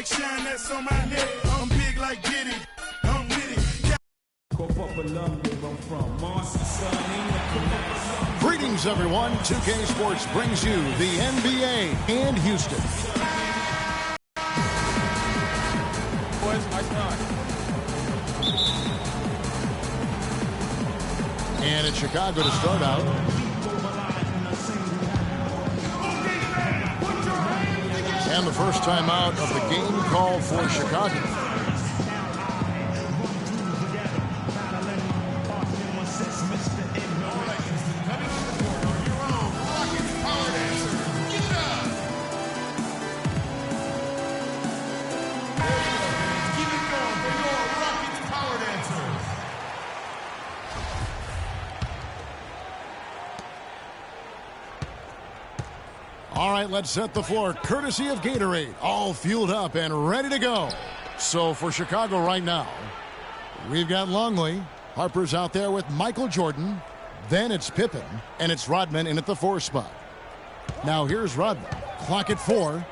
like shine that's on my neck. I'm big like Diddy. I'm with it. Greetings, everyone. 2K Sports brings you the NBA and Houston. Boys, nice run. And it's Chicago to start out. And the first time out of the game called for Chicago. All right, let's set the floor. Courtesy of Gatorade. All fueled up and ready to go. So for Chicago right now, we've got Longley. Harper's out there with Michael Jordan. Then it's Pippen. And it's Rodman in at the 4 spot. Now here's Rodman. Clock at 4.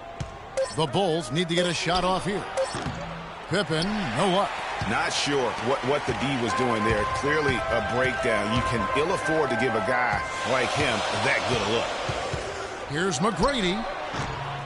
The Bulls need to get a shot off here. Pippen, no luck. Not sure what the D was doing there. Clearly a breakdown. You can ill afford to give a guy like him that good a look. Here's McGrady.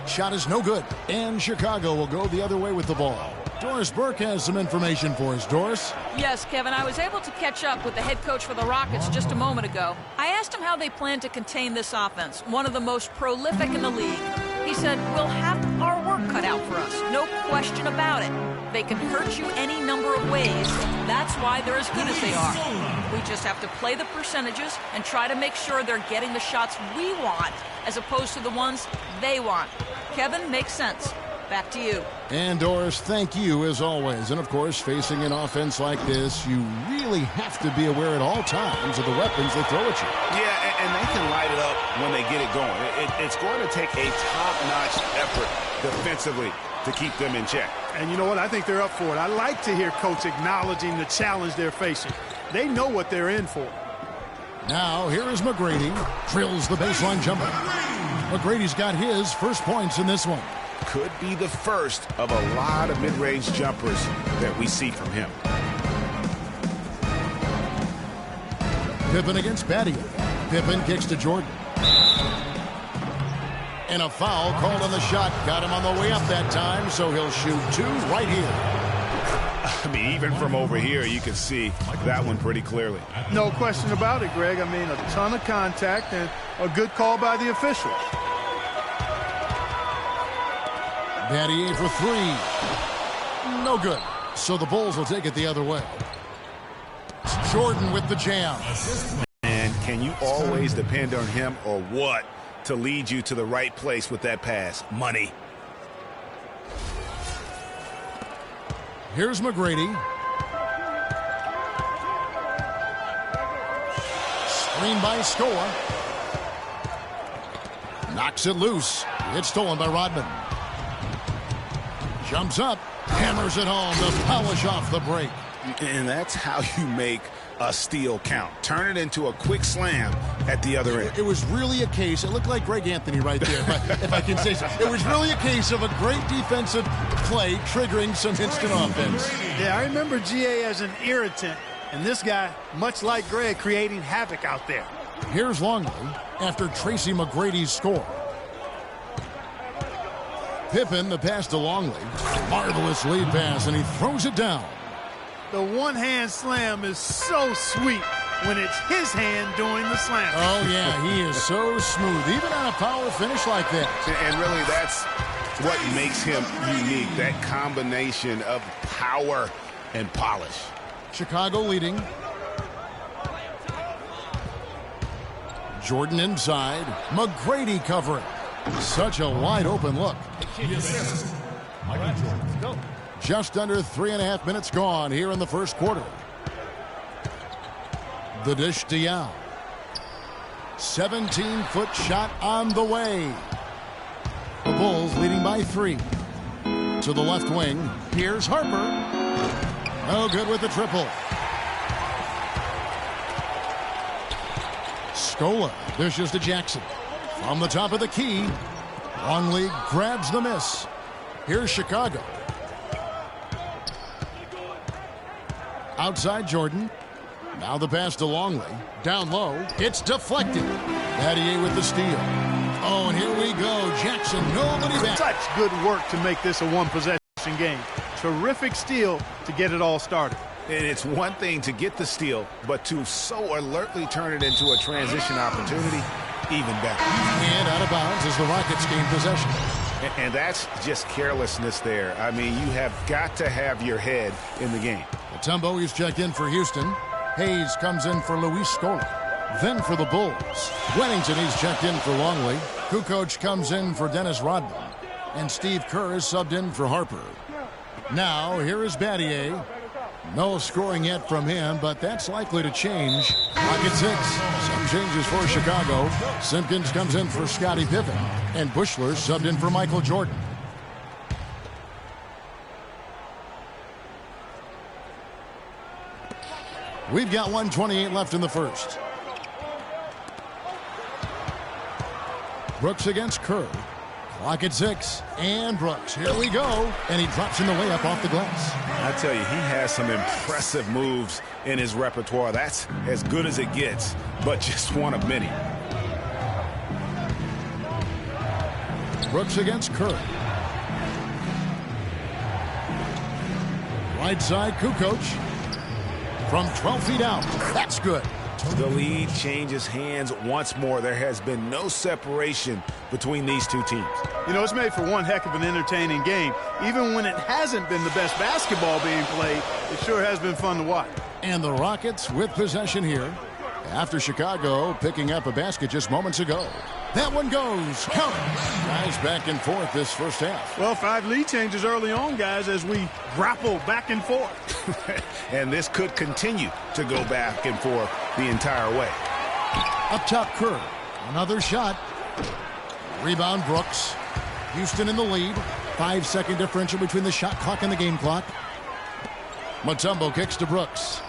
Shot is no good. And Chicago will go the other way with the ball. Doris Burke has some information for us. Doris? Yes, Kevin. I was able to catch up with the head coach for the Rockets just a moment ago. I asked him how they plan to contain this offense, one of the most prolific in the league. He said, we'll have our work cut out for us. No question about it. They can hurt you any number of ways. That's why they're as good as they are. We just have to play the percentages and try to make sure they're getting the shots we want as opposed to the ones they want. Kevin, makes sense. Back to you. And Doris, thank you as always. And of course, facing an offense like this, you really have to be aware at all times of the weapons they throw at you. Yeah, and they can light it up when they get it going. It's going to take a top-notch effort defensively to keep them in check. And you know what? I think they're up for it. I like to hear Coach acknowledging the challenge they're facing. They know what they're in for. Now, here is McGrady. Drills the baseline jumper. McGrady's got his first points in this one. Could be the first of a lot of mid-range jumpers that we see from him. Pippen against Battier. Pippen kicks to Jordan. And a foul called on the shot. Got him on the way up that time, so he'll shoot 2 right here. I mean, even from over here, you can see that one pretty clearly. No question about it, Greg. I mean, a ton of contact and a good call by the officials. Battier for 3. No good. So the Bulls will take it the other way. Jordan with the jam. And can you always depend on him or what to lead you to the right place with that pass? Money. Here's McGrady. Screen by Scola. Knocks it loose. It's stolen by Rodman. Jumps up. Hammers it home to polish off the break. And that's how you make a steal count. Turn it into a quick slam at the other end. It was really a case. It looked like Greg Anthony right there, if I can say so. It was really a case of a great defensive play triggering some instant offense. Yeah, I remember GA as an irritant, and this guy, much like Greg, creating havoc out there. Here's Longley after Tracy McGrady's score. Pippen, the pass to Longley. Marvelous lead pass, and he throws it down. The one-hand slam is so sweet when it's his hand doing the slam. Oh, yeah, he is so smooth, even on a power finish like that. And really, that's what makes him unique, that combination of power and polish. Chicago leading. Jordan inside. McGrady covering. Such a wide open look. Just under 3.5 minutes gone here in the first quarter. The dish to Yao. 17-foot shot on the way. The Bulls leading by 3. To the left wing. Here's Harper. No good with the triple. Scola dishes to Jackson. From the top of the key. Longley grabs the miss. Here's Chicago. Outside Jordan. Now the pass to Longley. Down low. It's deflected. Battier with the steal. Oh, and here we go. Jackson, nobody back. Such good work to make this a one-possession game. Terrific steal to get it all started. And it's one thing to get the steal, but to so alertly turn it into a transition opportunity, even better. And out of bounds as the Rockets gain possession. And that's just carelessness there. I mean, you have got to have your head in the game. Mutombo is checked in for Houston. Hayes comes in for Luis Scola. Then for the Bulls, Wennington is checked in for Longley. Kukoc comes in for Dennis Rodman. And Steve Kerr is subbed in for Harper. Now, here is Battier. No scoring yet from him, but that's likely to change. Rocket 6. Some changes for Chicago. Simpkins comes in for Scottie Pippen. And Buechler subbed in for Michael Jordan. We've got 1:28 left in the first. Brooks against Kerr. Clock at 6. And Brooks. Here we go. And he drops in the layup off the glass. I tell you, he has some impressive moves in his repertoire. That's as good as it gets, but just one of many. Brooks against Kerr. Right side, Kukoc. From 12 feet out. That's good. The lead changes hands once more. There has been no separation between these two teams. You know, it's made for one heck of an entertaining game. Even when it hasn't been the best basketball being played, it sure has been fun to watch. And the Rockets with possession here after Chicago picking up a basket just moments ago. That one goes. Count it. Guys back and forth this first half. Well, 5 lead changes early on, guys, as we grapple back and forth. And this could continue to go back and forth the entire way. Up top, Kerr. Another shot. Rebound, Brooks. Houston in the lead. 5-second differential between the shot clock and the game clock. Mutombo kicks to Brooks.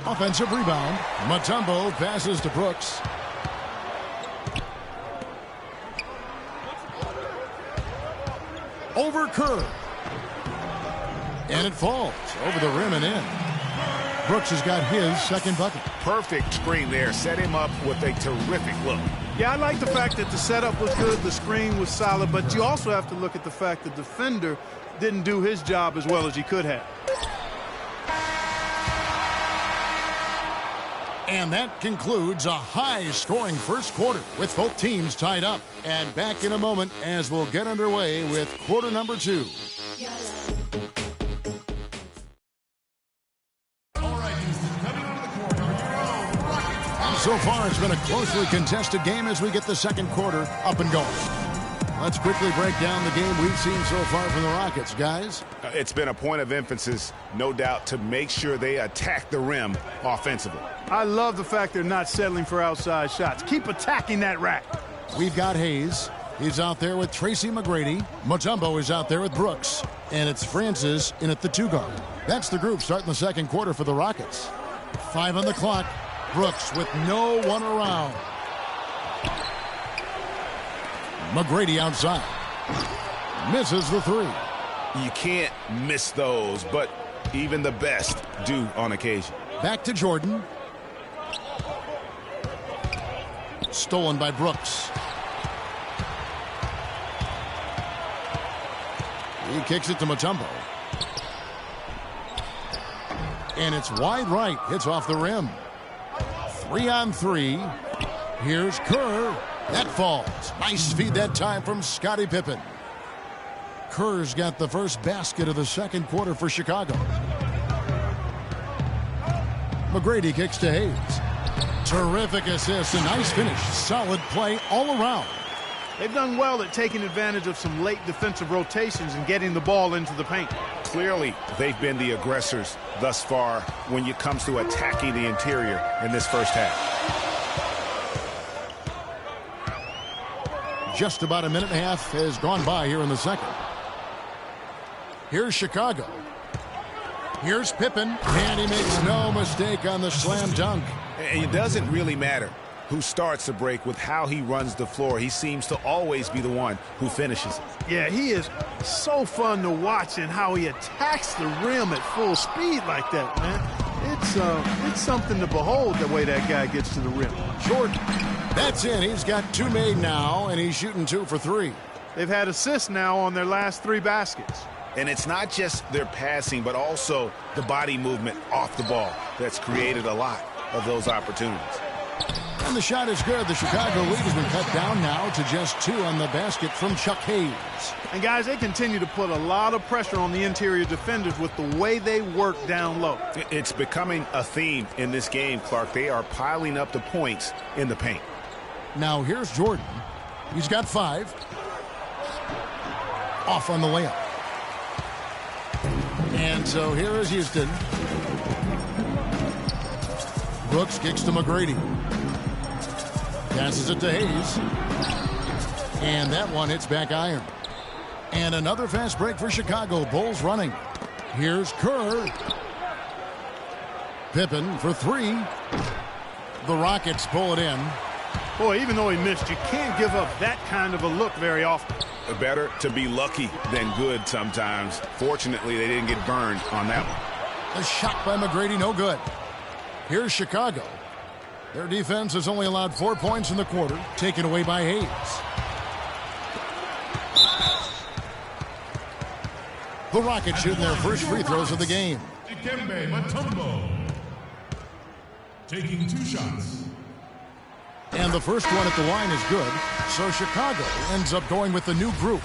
Offensive rebound. Mutombo passes to Brooks. Over Kerr. And it falls over the rim and in. Brooks has got his second bucket. Perfect screen there. Set him up with a terrific look. Yeah, I like the fact that the setup was good, the screen was solid, but you also have to look at the fact that the defender didn't do his job as well as he could have. And that concludes a high-scoring first quarter with both teams tied up. And back in a moment as we'll get underway with quarter number 2. And so far, it's been a closely contested game as we get the second quarter up and going. Let's quickly break down the game we've seen so far from the Rockets, guys. It's been a point of emphasis, no doubt, to make sure they attack the rim offensively. I love the fact they're not settling for outside shots. Keep attacking that rack. We've got Hayes. He's out there with Tracy McGrady. Mutombo is out there with Brooks. And it's Francis in at the 2 guard. That's the group starting the second quarter for the Rockets. 5 on the clock. Brooks with no one around. McGrady outside. Misses the 3. You can't miss those, but even the best do on occasion. Back to Jordan. Stolen by Brooks. He kicks it to Mutombo. And it's wide right. Hits off the rim. 3 on 3. Here's Kerr. That falls. Nice feed that time from Scottie Pippen. Kerr's got the first basket of the second quarter for Chicago. McGrady kicks to Hayes. Terrific assist, a nice finish. Solid play all around. They've done well at taking advantage of some late defensive rotations and getting the ball into the paint. Clearly, they've been the aggressors thus far when it comes to attacking the interior in this first half. Just about a minute and a half has gone by here in the second. Here's Chicago. Here's Pippen, and he makes no mistake on the slam dunk. And it doesn't really matter who starts the break with how he runs the floor. He seems to always be the one who finishes it. Yeah, he is so fun to watch, and how he attacks the rim at full speed like that, man. It's something to behold the way that guy gets to the rim. Jordan. That's in. He's got 2 made now, and he's shooting 2 for 3. They've had assists now on their last 3 baskets. And it's not just their passing, but also the body movement off the ball that's created a lot of those opportunities. And the shot is good. The Chicago lead has been cut down now to just 2 on the basket from Chuck Hayes. And, guys, they continue to put a lot of pressure on the interior defenders with the way they work down low. It's becoming a theme in this game, Clark. They are piling up the points in the paint. Now here's Jordan. He's got 5. Off on the layup. And so here is Houston. Brooks kicks to McGrady. Passes it to Hayes. And that one hits back iron. And another fast break for Chicago. Bulls running. Here's Kerr. Pippen for 3. The Rockets pull it in. Boy, even though he missed, you can't give up that kind of a look very often. Better to be lucky than good sometimes. Fortunately, they didn't get burned on that one. A shot by McGrady, no good. Here's Chicago. Their defense has only allowed 4 points in the quarter, taken away by Hayes. The Rockets shooting their first free throws of the game. Dikembe Mutombo taking 2 shots. And the first one at the line is good, so Chicago ends up going with the new group.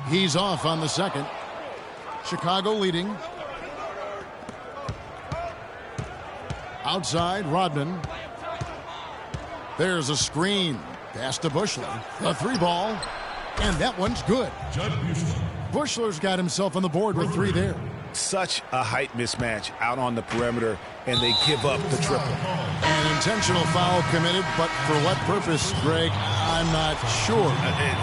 He's off on the second. Chicago leading. Outside, Rodman. There's a screen. Pass to Buechler. The 3 ball. And that one's good. Judd Buechler. Buechler's got himself on the board with 3 there. Such a height mismatch out on the perimeter, and they give up the triple. An intentional foul committed, but for what purpose, Greg, I'm not sure.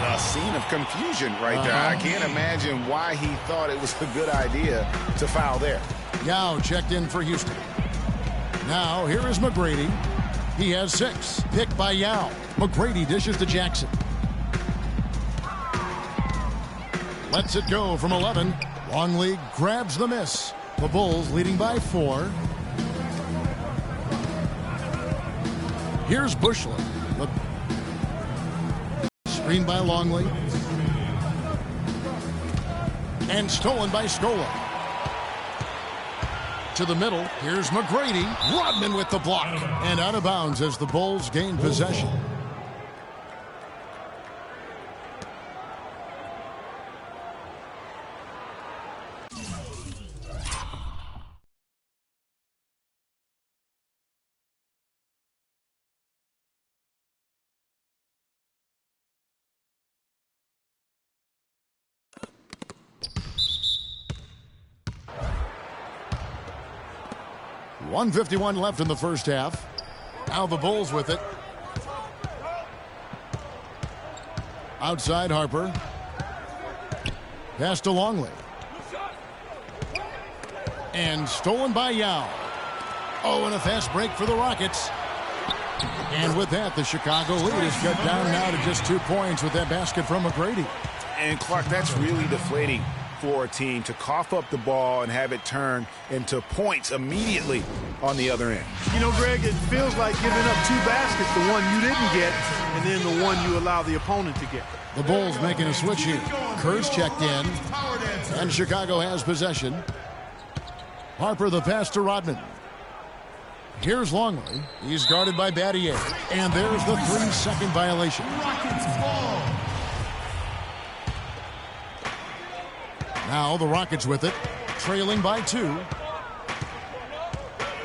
A scene of confusion right there. I can't imagine why he thought it was a good idea to foul there. Yao checked in for Houston. Now, here is McGrady. He has 6. Picked by Yao. McGrady dishes to Jackson. Lets it go from 11. Longley grabs the miss. The Bulls leading by 4. Here's Buechler. The screen by Longley. And stolen by Scola. To the middle. Here's McGrady. Rodman with the block. And out of bounds as the Bulls gain possession. .151 left in the first half. Now the Bulls with it. Outside Harper. Pass to Longley. And stolen by Yao. Oh, and a fast break for the Rockets. And with that, the Chicago lead is cut down now to just 2 points with that basket from McGrady. And, Clark, that's really deflating for a team to cough up the ball and have it turn into points immediately on the other end. You know, Greg, it feels like giving up 2 baskets, the one you didn't get, and then the one you allow the opponent to get. The Bulls making a switch here. Kerr's checked in, and Chicago has possession. Harper the pass to Rodman. Here's Longley. He's guarded by Battier. And there's the 3-second violation. Now the Rockets with it, trailing by 2.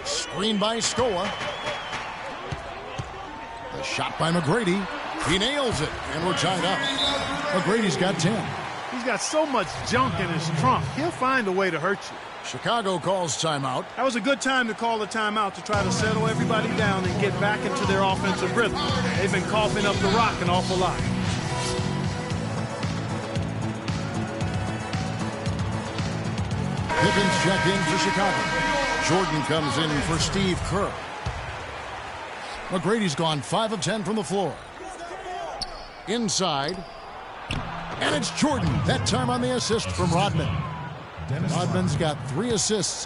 Screen by Scola. The shot by McGrady. He nails it, and we're tied up. McGrady's got 10. He's got so much junk in his trunk. He'll find a way to hurt you. Chicago calls timeout. That was a good time to call a timeout to try to settle everybody down and get back into their offensive rhythm. They've been coughing up the rock an awful lot. Pippen's check in for Chicago. Jordan comes in for Steve Kerr. McGrady's gone 5 of 10 from the floor. Inside. And it's Jordan, that time on the assist from Rodman. Rodman's got 3 assists.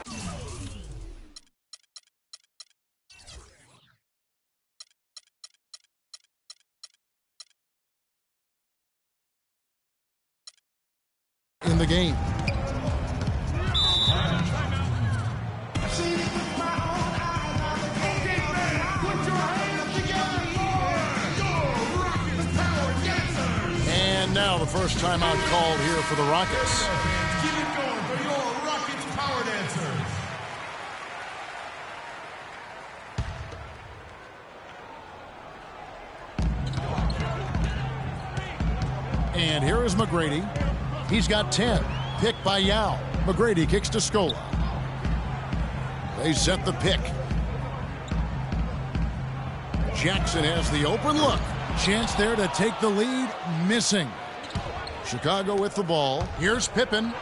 In the game. And now the first timeout called here for the Rockets. Keep it going for your Rockets Power Dancers. And here is McGrady. He's got 10. Pick by Yao. McGrady kicks to Scola. They set the pick. Jackson has the open look. Chance there to take the lead. Missing. Chicago with the ball. Here's Pippen.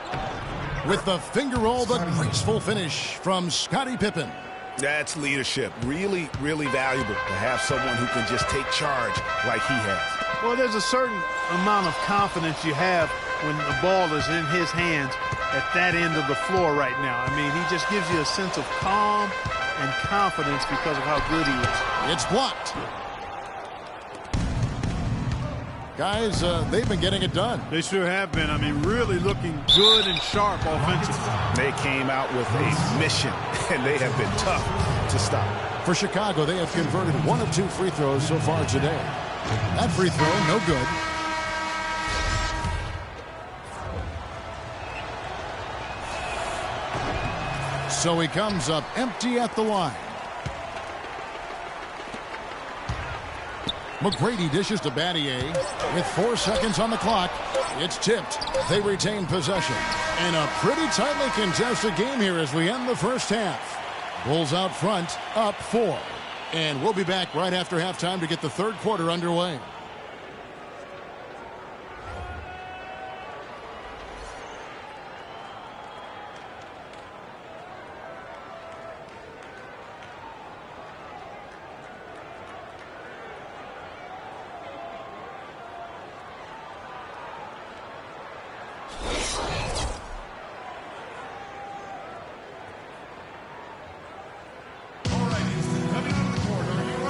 With the finger roll, the graceful finish from Scottie Pippen. That's leadership. Really, really valuable to have someone who can just take charge like he has. Well, there's a certain amount of confidence you have when the ball is in his hands at that end of the floor right now. I mean, he just gives you a sense of calm and confidence because of how good he is. It's blocked. Guys, they've been getting it done. They sure have been. I mean, really looking good and sharp offensively. They came out with a mission, and they have been tough to stop. For Chicago, they have converted 1 of 2 free throws so far today. That free throw, no good. So he comes up empty at the line. McGrady dishes to Battier with 4 seconds on the clock. It's tipped. They retain possession. And a pretty tightly contested game here as we end the first half. Bulls out front, up 4. And we'll be back right after halftime to get the third quarter underway.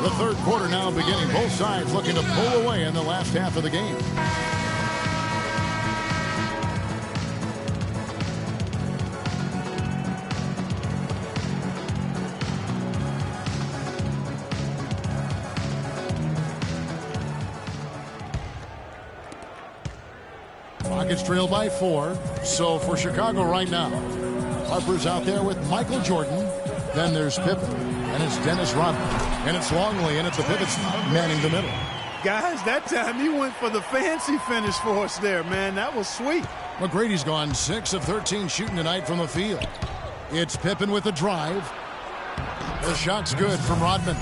The third quarter now beginning. Both sides looking to pull away in the last half of the game. Rockets trail by 4. So for Chicago right now, Harper's out there with Michael Jordan. Then there's Pippen. And it's Dennis Rodman. And it's Longley in at the pivot spot, manning the middle. Guys, that time he went for the fancy finish for us there, man. That was sweet. McGrady's gone 6 of 13 shooting tonight from the field. It's Pippen with a drive. The shot's good from Rodman.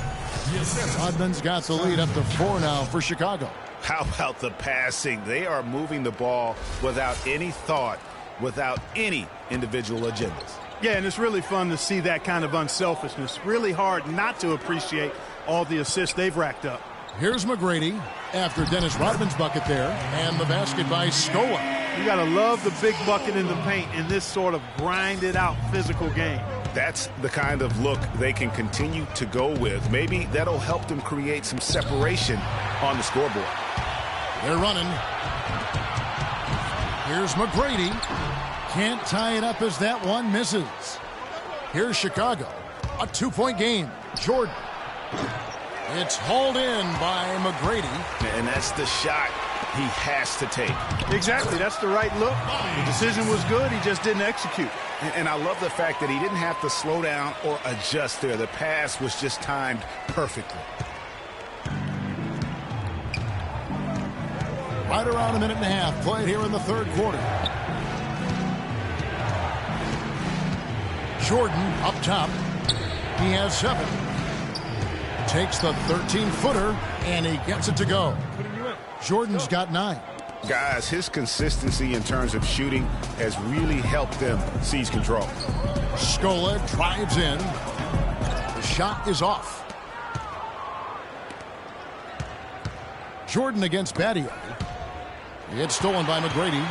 Rodman's got the lead up to 4 now for Chicago. How about the passing? They are moving the ball without any thought, without any individual agendas. Yeah, and it's really fun to see that kind of unselfishness. Really hard not to appreciate all the assists they've racked up. Here's McGrady after Dennis Rodman's bucket there, and the basket by Scola. You got to love the big bucket in the paint in this sort of grinded-out physical game. That's the kind of look they can continue to go with. Maybe that'll help them create some separation on the scoreboard. They're running. Here's McGrady. Can't tie it up as that one misses. Here's Chicago. A 2-point game. Jordan. It's hauled in by McGrady. And that's the shot he has to take. Exactly. That's the right look. The decision was good. He just didn't execute. And I love the fact that he didn't have to slow down or adjust there. The pass was just timed perfectly. Right around a minute and a half played here in the third quarter. Jordan up top. He has 7. Takes the 13-footer, and he gets it to go. Jordan's got 9. Guys, his consistency in terms of shooting has really helped them seize control. Scola drives in. The shot is off. Jordan against Battier. It's stolen by McGrady.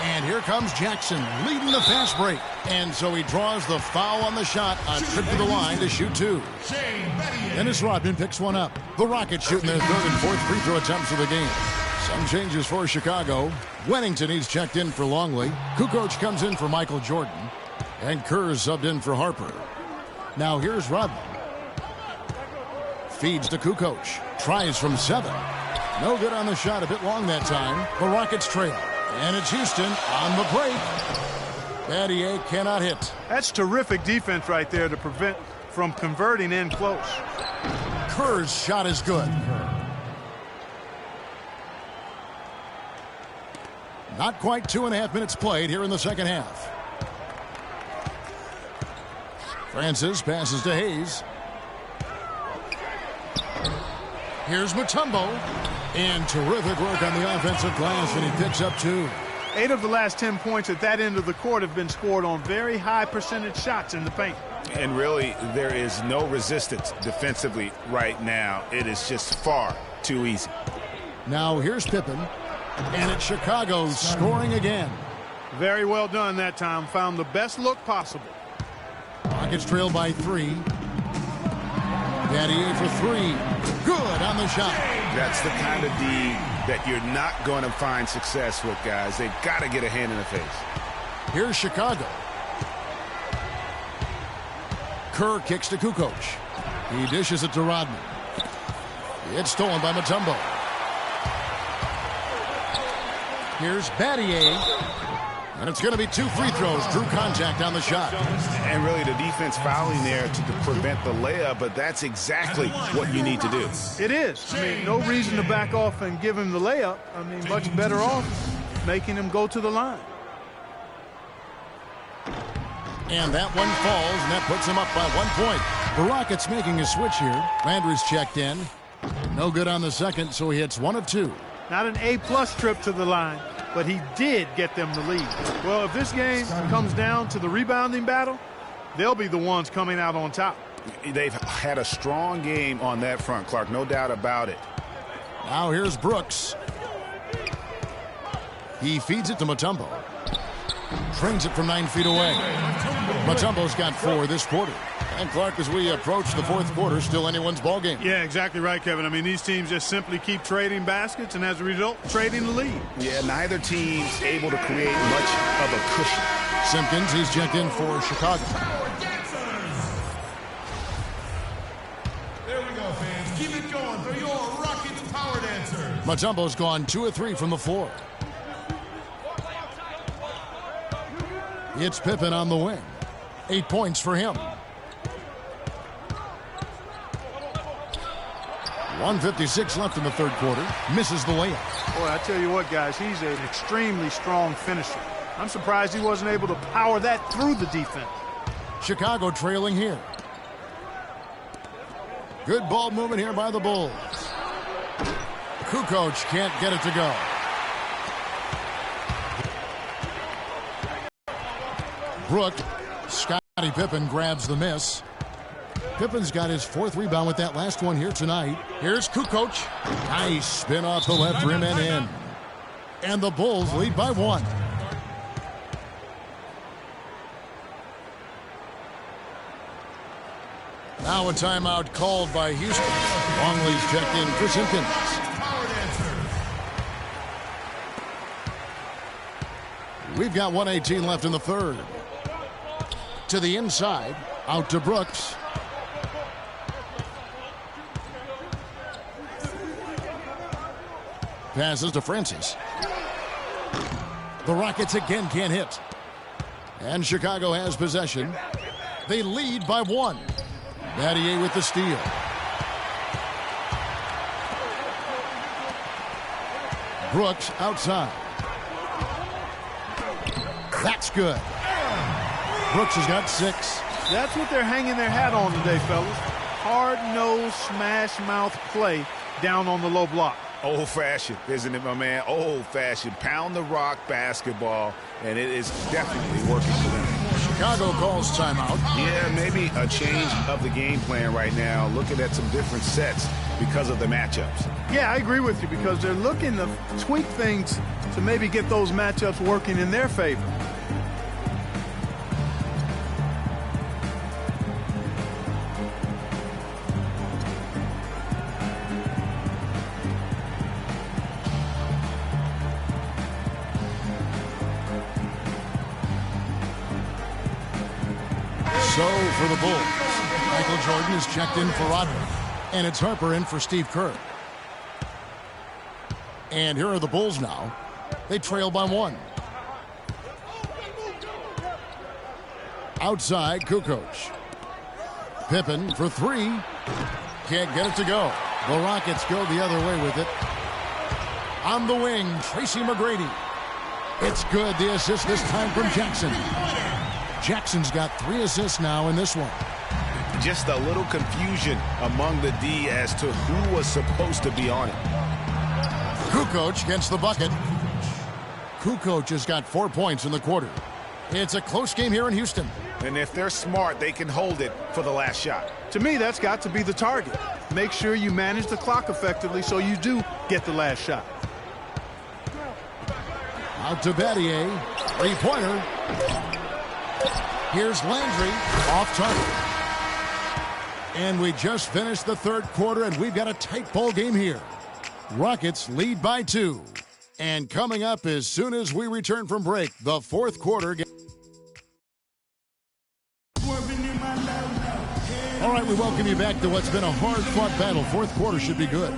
And here comes Jackson leading the fast break. And so he draws the foul on the shot. A trip to the line to shoot two. Dennis Rodman picks one up. The Rockets shooting their third and fourth free throw attempts of the game. Some changes for Chicago. Wennington, he's checked in for Longley. Kukoc comes in for Michael Jordan. And Kerr's subbed in for Harper. Now here's Rodman. Feeds to Kukoc. Tries from 7. No good on the shot. A bit long that time. The Rockets trail. And it's Houston on the break. Battier cannot hit. That's terrific defense right there to prevent from converting in close. Kerr's shot is good. Not quite 2.5 minutes played here in the second half. Francis passes to Hayes. Here's Mutombo. And terrific work on the offensive glass, and he picks up 2. 8 of the last 10 points at that end of the court have been scored on very high percentage shots in the paint. And really, there is no resistance defensively right now. It is just far too easy. Now here's Pippen. And it's Chicago scoring again. Very well done that time. Found the best look possible. Rockets trail by 3. Battier for 3. Good on the shot. That's the kind of D that you're not going to find success with, guys. They've got to get a hand in the face. Here's Chicago. Kerr kicks to Kukoc. He dishes it to Rodman. It's stolen by Mutombo. Here's Battier. And it's going to be 2 free throws. Drew contact on the shot. And really the defense fouling there to prevent the layup, but that's exactly what you need to do. It is. I mean, no reason to back off and give him the layup. I mean, much better off making him go to the line. And that one falls, and that puts him up by 1 point. The Rockets making a switch here. Landry's checked in. No good on the second, so he hits 1 of 2. Not an A-plus trip to the line, but he did get them the lead. Well, if this game comes down to the rebounding battle, they'll be the ones coming out on top. They've had a strong game on that front, Clark, no doubt about it. Now here's Brooks. He feeds it to Mutombo. Trains it from 9 feet away. Mutombo's got 4 this quarter. And Clark, as we approach the fourth quarter, still anyone's ball game. Yeah, exactly right, Kevin. I mean, these teams just simply keep trading baskets, and as a result, trading the lead. Yeah, neither team's able to create much of a cushion. Simpkins, he's checked in for Chicago. There we go, fans. Keep it going for your Rockets power dancers. Mutombo's gone 2 of 3 from the floor. It's Pippen on the wing. 8 points for him. 1:56 left in the third quarter. Misses the layup. Boy, I tell you what, guys, he's an extremely strong finisher. I'm surprised he wasn't able to power that through the defense. Chicago trailing here. Good ball movement here by the Bulls. Kukoc can't get it to go. Brooke, Scottie Pippen grabs the miss. Pippen's got his 4th rebound with that last one here tonight. Here's Kukoc. Nice spin off the left rim and in. And the Bulls lead by 1. Now a timeout called by Houston. Longley's checked in for Simpkins. We've got 1:18 left in the third. To the inside, out to Brooks. Passes to Francis. The Rockets again can't hit. And Chicago has possession. They lead by 1. Battier with the steal. Brooks outside. That's good. Brooks has got 6. That's what they're hanging their hat on today, fellas. Hard-nosed, smash-mouth play down on the low block. Old-fashioned, isn't it, my man? Old-fashioned. Pound the rock basketball, and it is definitely working for them. Chicago calls timeout. Yeah, maybe a change of the game plan right now, looking at some different sets because of the matchups. Yeah, I agree with you because they're looking to tweak things to maybe get those matchups working in their favor. So for the Bulls, Michael Jordan is checked in for Rodman, and it's Harper in for Steve Kerr. And here are the Bulls now. They trail by 1. Outside, Kukoc. Pippen for 3. Can't get it to go. The Rockets go the other way with it. On the wing, Tracy McGrady. It's good. The assist this time from Jackson. Jackson's got 3 assists now in this one. Just a little confusion among the D as to who was supposed to be on it. Kukoc gets the bucket. Kukoc has got 4 points in the quarter. It's a close game here in Houston. And if they're smart, they can hold it for the last shot. To me, that's got to be the target. Make sure you manage the clock effectively so you do get the last shot. Out to Battier. 3-pointer. Here's Landry. Off target. And we just finished the third quarter, and we've got a tight ball game here. Rockets lead by 2. And coming up as soon as we return from break, the fourth quarter. All right, we welcome you back to what's been a hard-fought battle. Fourth quarter should be good.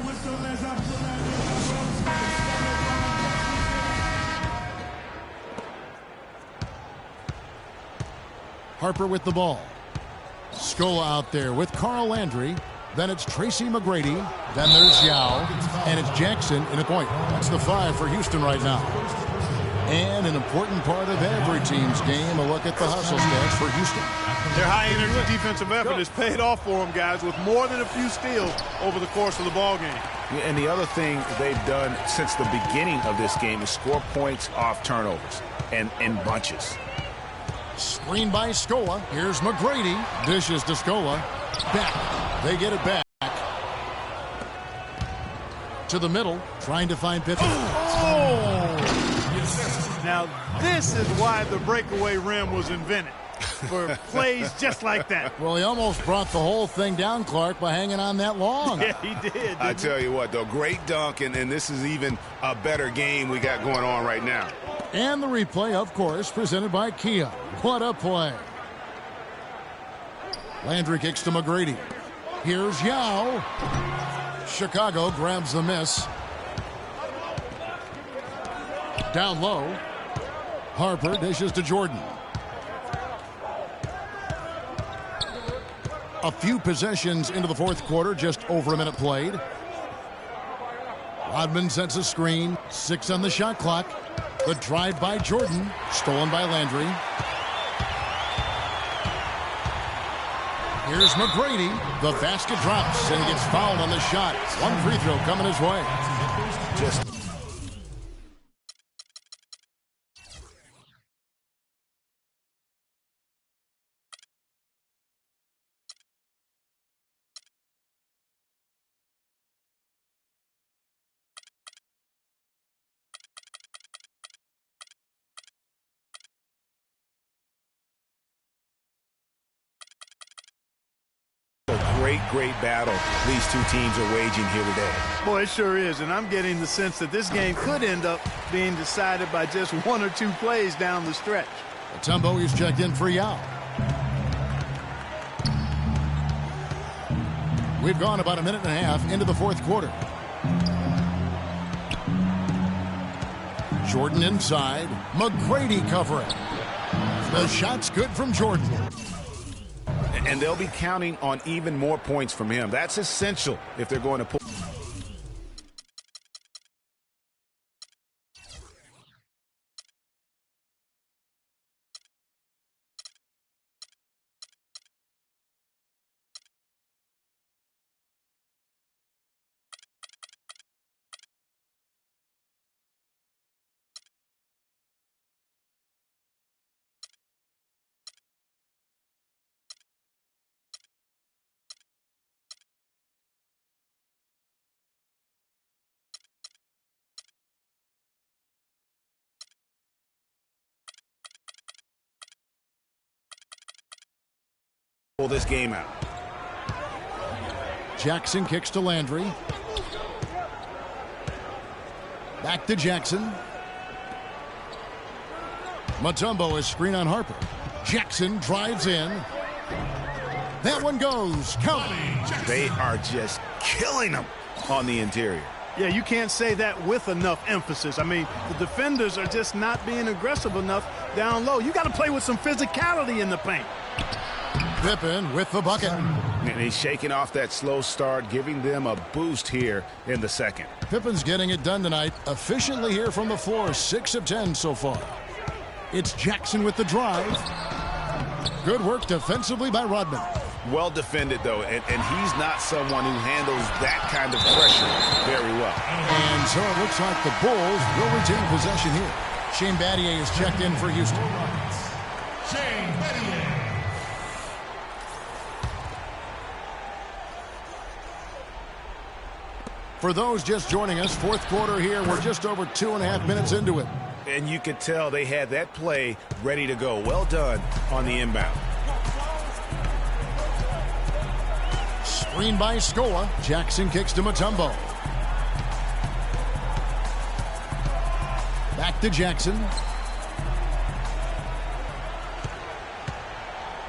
Harper with the ball. Scola out there with Carl Landry. Then it's Tracy McGrady. Then there's Yao. And it's Jackson in a point. That's the 5 for Houston right now. And an important part of every team's game, a look at the hustle stats for Houston. Their high-energy defensive effort has paid off for them, guys, with more than a few steals over the course of the ball game. And the other thing they've done since the beginning of this game is score points off turnovers and in bunches. Screen by Scola. Here's McGrady. Dishes to Scola. Back. They get it back. To the middle. Trying to find Pippen. Oh! Now, this is why the breakaway rim was invented. For plays just like that. Well, he almost brought the whole thing down, Clark, by hanging on that long. Yeah, he did. I tell you what, though, great dunk, and this is even a better game we got going on right now. And the replay, of course, presented by Kia. What a play. Landry kicks to McGrady. Here's Yao. Chicago grabs the miss. Down low. Harper dishes to Jordan. A few possessions into the fourth quarter, just over a minute played. Rodman sets a screen. 6 on the shot clock. The drive by Jordan, stolen by Landry. Here's McGrady. The basket drops, and he gets fouled on the shot. One free throw coming his way. Just great battle these two teams are waging here today. Boy, it sure is, and I'm getting the sense that this game could end up being decided by just 1 or 2 plays down the stretch. Mutombo is checked in for Yao. We've gone about a minute and a half into the fourth quarter. Jordan inside. McGrady covering. The shot's good from Jordan. And they'll be counting on even more points from him. That's essential if they're going to pull. pull this game out. Jackson kicks to Landry. Back to Jackson. Mutombo is screen on Harper. Jackson drives in. That one goes. Count. They are just killing them on the interior. Yeah, you can't say that with enough emphasis. I mean, the defenders are just not being aggressive enough down low. You got to play with some physicality in the paint. Pippen with the bucket. And he's shaking off that slow start, giving them a boost here in the second. Pippen's getting it done tonight. Efficiently here from the floor. 6 of 10 so far. It's Jackson with the drive. Good work defensively by Rodman. Well defended, though, and he's not someone who handles that kind of pressure very well. And so it looks like the Bulls will retain possession here. Shane Battier is checked in for Houston. Shane Battier. For those just joining us, fourth quarter here. We're just over 2.5 minutes into it. And you could tell they had that play ready to go. Well done on the inbound. Screen by Scola. Jackson kicks to Mutombo. Back to Jackson.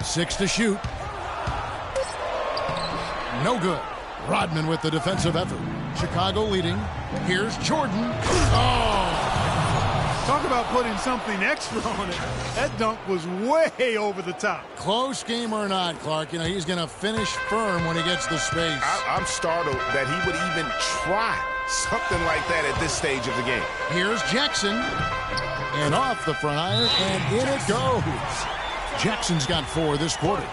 6 to shoot. No good. Rodman with the defensive effort. Chicago leading. Here's Jordan. Oh! Talk about putting something extra on it. That dunk was way over the top. Close game or not, Clark, he's going to finish firm when he gets the space. I'm startled that he would even try something like that at this stage of the game. Here's Jackson. And off the front iron, and in it goes. Jackson's got 4 this quarter.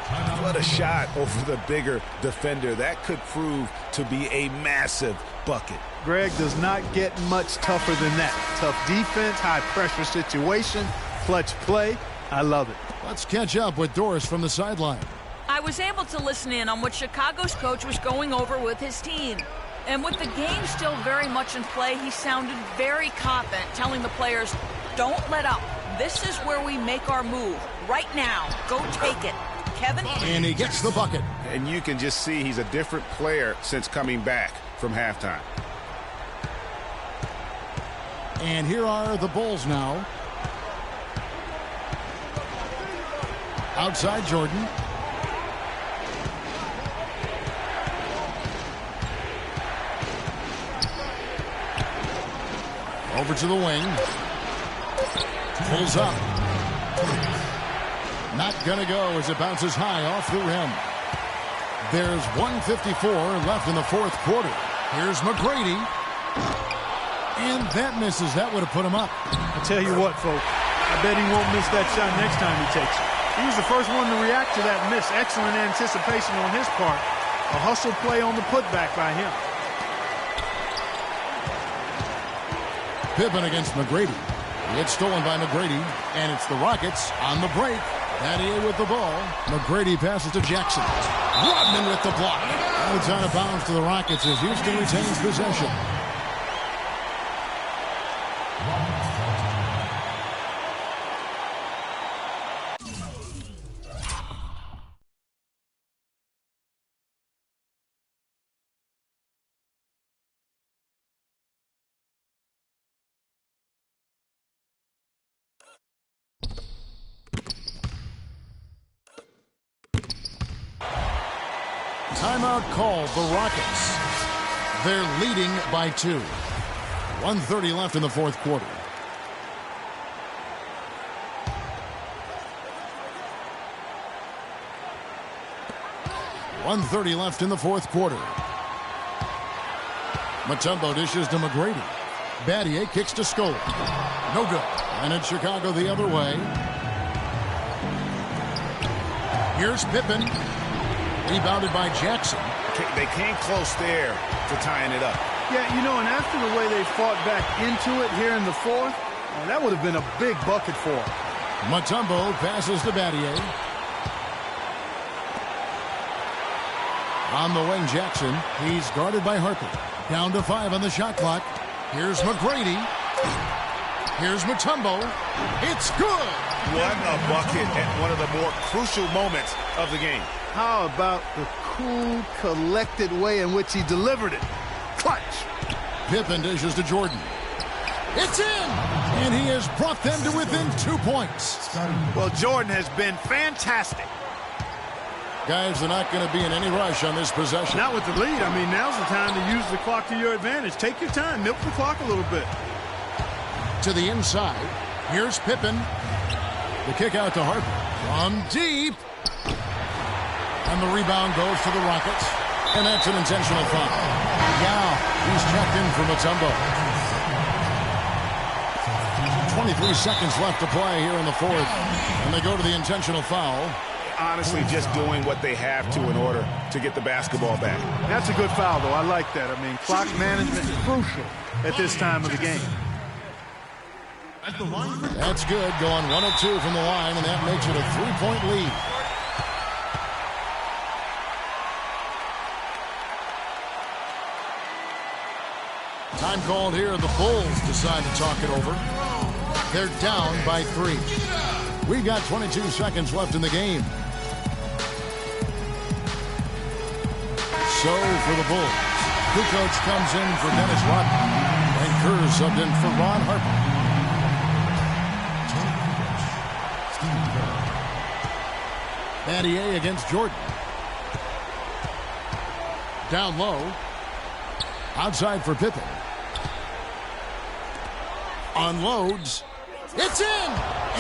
What a shot over the bigger defender. That could prove to be a massive bucket. Greg does not get much tougher than that. Tough defense, high pressure situation, clutch play. I love it. Let's catch up with Doris from the sideline. I was able to listen in on what Chicago's coach was going over with his team. And with the game still very much in play, he sounded very confident, telling the players, don't let up. This is where we make our move. Right now. Go take it. Kevin? And he gets the bucket. And you can just see he's a different player since coming back from halftime. And here are the Bulls now. Outside Jordan. Over to the wing. Pulls up. Not going to go as it bounces high off the rim. There's 1:54 left in the fourth quarter. Here's McGrady. And that misses. That would have put him up. I tell you what, folks. I bet he won't miss that shot next time he takes it. He was the first one to react to that miss. Excellent anticipation on his part. A hustle play on the putback by him. Pippen against McGrady. It's stolen by McGrady, and it's the Rockets on the break. Battier with the ball. McGrady passes to Jackson. Rodman with the block. And it's out of bounds to the Rockets as Houston retains possession. Timeout called the Rockets. They're leading by 2. 1:30 left in the fourth quarter. .130 left in the fourth quarter. Mutombo dishes to McGrady. Battier kicks to Scola. No good. And it's Chicago the other way. Here's Pippen. Rebounded by Jackson. They came close there to tying it up. Yeah, and after the way they fought back into it here in the fourth, that would have been a big bucket for him. Mutombo passes to Battier. On the wing, Jackson. He's guarded by Harper. Down to 5 on the shot clock. Here's McGrady. Here's Mutombo. It's good. What a bucket at one of the more crucial moments of the game. How about the cool, collected way in which he delivered it? Clutch. Pippen dishes to Jordan. It's in! And he has brought them to within 2 points. Well, Jordan has been fantastic. Guys, they're not going to be in any rush on this possession. Not with the lead. I mean, now's the time to use the clock to your advantage. Take your time. Milk the clock a little bit. To the inside. Here's Pippen. The kick out to Harper. From deep. And the rebound goes to the Rockets. And that's an intentional foul. Now he's checked in for Mutombo. 23 seconds left to play here in the fourth. And they go to the intentional foul. Honestly, just doing what they have to in order to get the basketball back. That's a good foul, though. I like that. I mean, clock management is crucial at this time of the game. That's good. Going 1 of 2 from the line, and that makes it a 3-point lead. Time called here. The Bulls decide to talk it over. They're down by 3. We've got 22 seconds left in the game. So for the Bulls, Kukoc comes in for Dennis Rodman. And Kerr subbed in for Ron Harper. Battier against Jordan. Down low. Outside for Pippen. Unloads. It's in!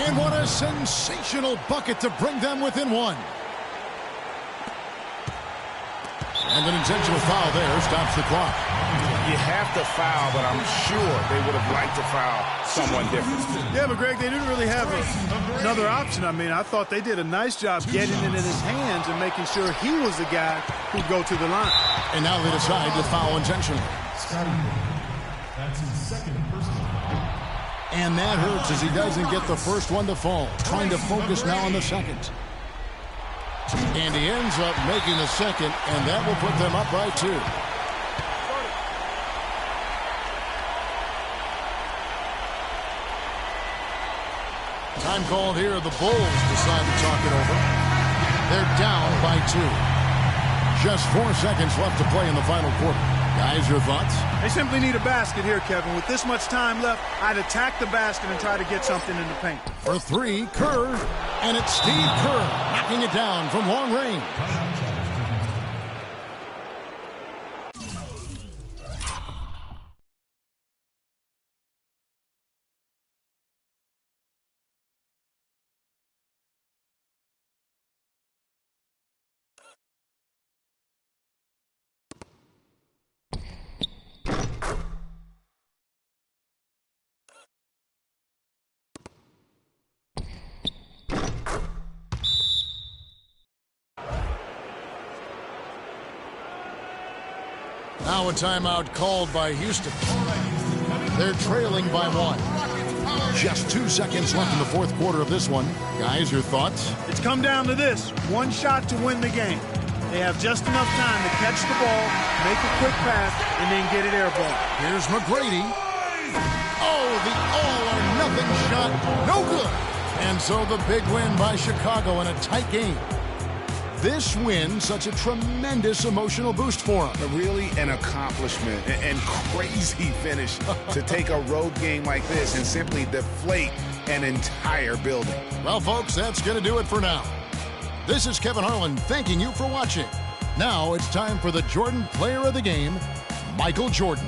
And what a sensational bucket to bring them within 1. And an intentional foul there stops the clock. You have to foul, but I'm sure they would have liked to foul someone different. Yeah, but Greg, they didn't really have another option. I mean, I thought they did a nice job getting it in his hands and making sure he was the guy who'd go to the line. And now they decide to foul intentionally. That's his second personal. And that hurts as he doesn't get the first one to fall. Trying to focus now on the second. And he ends up making the second, and that will put them up by 2. Time called here. The Bulls decide to talk it over. They're down by 2. Just 4 seconds left to play in the final quarter. Guys, your thoughts? They simply need a basket here, Kevin. With this much time left, I'd attack the basket and try to get something in the paint. For 3, Kerr. And it's Steve Kerr knocking it down from long range. Now a timeout called by Houston. They're trailing by 1. Just 2 seconds left in the fourth quarter of this one. Guys, your thoughts? It's come down to this. 1 shot to win the game. They have just enough time to catch the ball, make a quick pass, and then get it airborne. Here's McGrady. Oh, the all-or-nothing shot. No good. And so the big win by Chicago in a tight game. This win, such a tremendous emotional boost for them. Really an accomplishment and crazy finish to take a road game like this and simply deflate an entire building. Well, folks, that's going to do it for now. This is Kevin Harlan thanking you for watching. Now it's time for the Jordan Player of the Game, Michael Jordan.